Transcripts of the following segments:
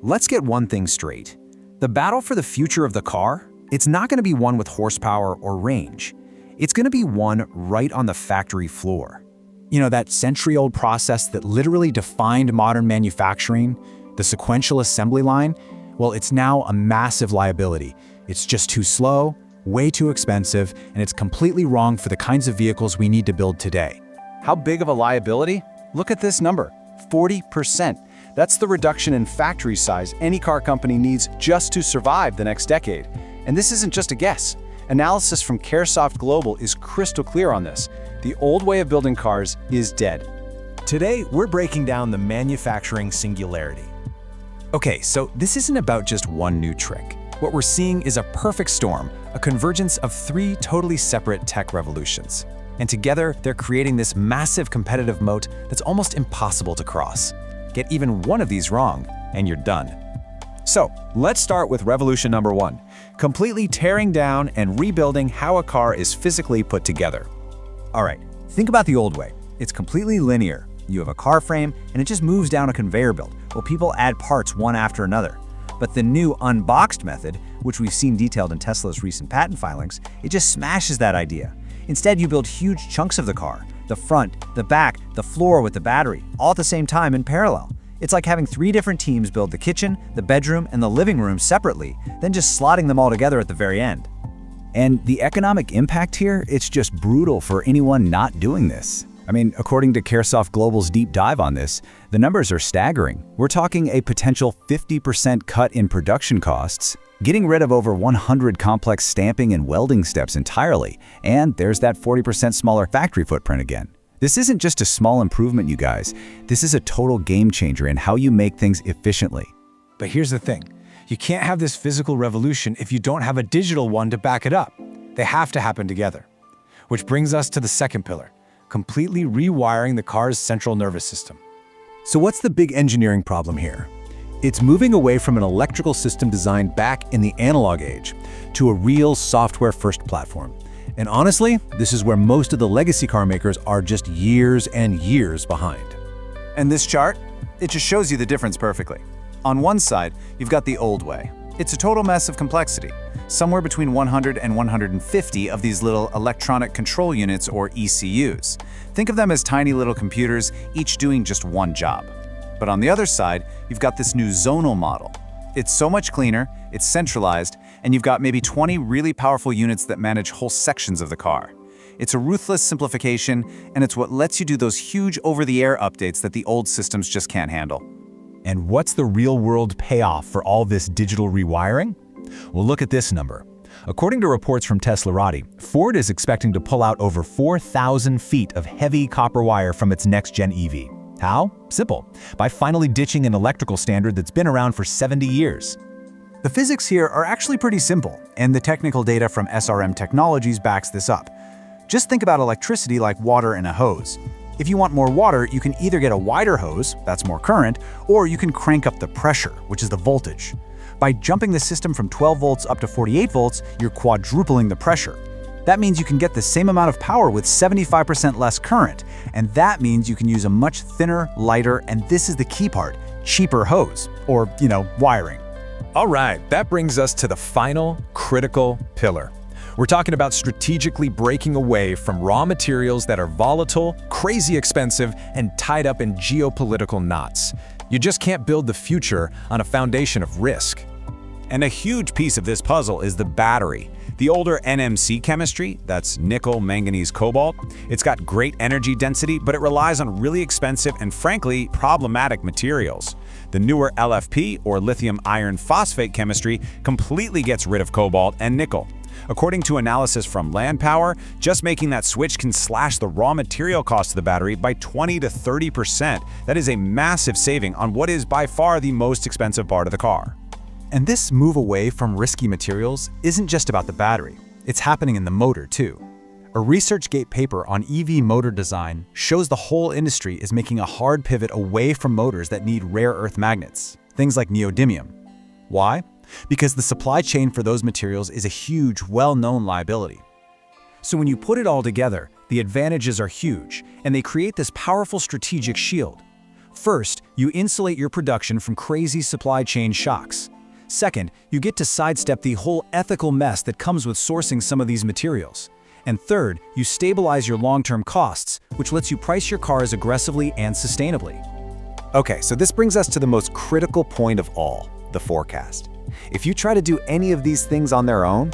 Let's get one thing straight. The battle for the future of the car, it's not going to be one with horsepower or range. It's going to be one right on the factory floor. You know, that century-old process that literally defined modern manufacturing, the sequential assembly line, well, it's now a massive liability. It's just too slow, way too expensive, and it's completely wrong for the kinds of vehicles we need to build today. How big of a liability? Look at this number, 40%. That's the reduction in factory size any car company needs just to survive the next decade. And this isn't just a guess. Analysis from Caresoft Global is crystal clear on this. The old way of building cars is dead. Today, we're breaking down the manufacturing singularity. Okay, so this isn't about just one new trick. What we're seeing is a perfect storm, a convergence of three totally separate tech revolutions. And together, they're creating this massive competitive moat that's almost impossible to cross. Get even one of these wrong, and you're done. So, let's start with revolution number one, completely tearing down and rebuilding how a car is physically put together. All right, think about the old way. It's completely linear. You have a car frame, and it just moves down a conveyor belt, while people add parts one after another. But the new Unboxed method, which we've seen detailed in Tesla's recent patent filings, it just smashes that idea. Instead, you build huge chunks of the car, the front, the back, the floor with the battery, all at the same time in parallel. It's like having three different teams build the kitchen, the bedroom, and the living room separately, then just slotting them all together at the very end. And the economic impact here, it's just brutal for anyone not doing this. I mean, according to Caresoft Global's deep dive on this, the numbers are staggering. We're talking a potential 50% cut in production costs, getting rid of over 100 complex stamping and welding steps entirely, and there's that 40% smaller factory footprint again. This isn't just a small improvement, you guys. This is a total game changer in how you make things efficiently. But here's the thing. You can't have this physical revolution if you don't have a digital one to back it up. They have to happen together. Which brings us to the second pillar, completely rewiring the car's central nervous system. So what's the big engineering problem here? It's moving away from an electrical system designed back in the analog age to a real software-first platform. And honestly, this is where most of the legacy car makers are just years and years behind. And this chart, it just shows you the difference perfectly. On one side, you've got the old way. It's a total mess of complexity, somewhere between 100 and 150 of these little electronic control units or ECUs. Think of them as tiny little computers, each doing just one job. But on the other side, you've got this new zonal model. It's so much cleaner, it's centralized, and you've got maybe 20 really powerful units that manage whole sections of the car. It's a ruthless simplification, and it's what lets you do those huge over-the-air updates that the old systems just can't handle. And what's the real-world payoff for all this digital rewiring? Well, look at this number. According to reports from Singularity, Ford is expecting to pull out over 4,000 feet of heavy copper wire from its next-gen EV. How? Simple. By finally ditching an electrical standard that's been around for 70 years. The physics here are actually pretty simple, and the technical data from SRM Technologies backs this up. Just think about electricity like water in a hose. If you want more water, you can either get a wider hose, that's more current, or you can crank up the pressure, which is the voltage. By jumping the system from 12 volts up to 48 volts, you're quadrupling the pressure. That means you can get the same amount of power with 75% less current, and that means you can use a much thinner, lighter, and this is the key part, cheaper hose, or, wiring. All right, that brings us to the final critical pillar. We're talking about strategically breaking away from raw materials that are volatile, crazy expensive, and tied up in geopolitical knots. You just can't build the future on a foundation of risk. And a huge piece of this puzzle is the battery. The older NMC chemistry, that's nickel, manganese, cobalt, it's got great energy density, but it relies on really expensive and frankly problematic materials. The newer LFP, or lithium iron phosphate chemistry, completely gets rid of cobalt and nickel. According to analysis from Land Power, just making that switch can slash the raw material cost of the battery by 20 to 30%. That is a massive saving on what is by far the most expensive part of the car. And this move away from risky materials isn't just about the battery. It's happening in the motor, too. A ResearchGate paper on EV motor design shows the whole industry is making a hard pivot away from motors that need rare earth magnets, things like neodymium. Why? Because the supply chain for those materials is a huge, well-known liability. So when you put it all together, the The advantages are huge, and they create this powerful strategic shield. First, you insulate your production from crazy supply chain shocks. Second, you get to sidestep the whole ethical mess that comes with sourcing some of these materials. And third, you stabilize your long-term costs, which lets you price your cars aggressively and sustainably. Okay, so this brings us to the most critical point of all, the forecast. If you try to do any of these things on their own,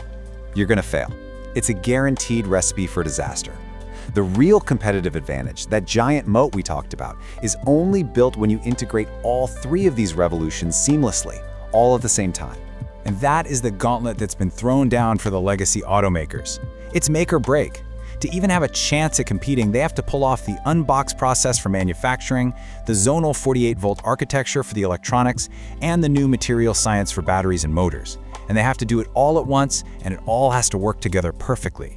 you're gonna fail. It's a guaranteed recipe for disaster. The real competitive advantage, that giant moat we talked about, is only built when you integrate all three of these revolutions seamlessly, all at the same time. And that is the gauntlet that's been thrown down for the legacy automakers. It's make or break. To even have a chance at competing, they have to pull off the Unboxed process for manufacturing, the Zonal 48-volt architecture for the electronics, and the new material science for batteries and motors. And they have to do it all at once, and it all has to work together perfectly.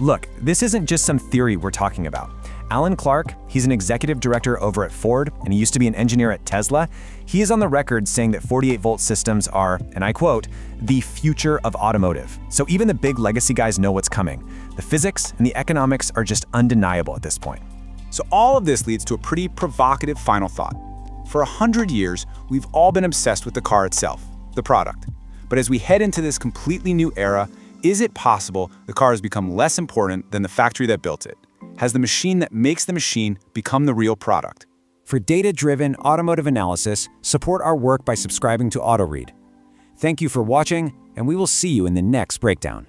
Look, this isn't just some theory we're talking about. Alan Clark, he's an executive director over at Ford, and he used to be an engineer at Tesla. He is on the record saying that 48-volt systems are, and I quote, the future of automotive. So even the big legacy guys know what's coming. The physics and the economics are just undeniable at this point. So all of this leads to a pretty provocative final thought. For 100 years, we've all been obsessed with the car itself, the product. But as we head into this completely new era, is it possible the car has become less important than the factory that built it? Has the machine that makes the machine become the real product? For data-driven automotive analysis, support our work by subscribing to AutoRead. Thank you for watching, and we will see you in the next breakdown.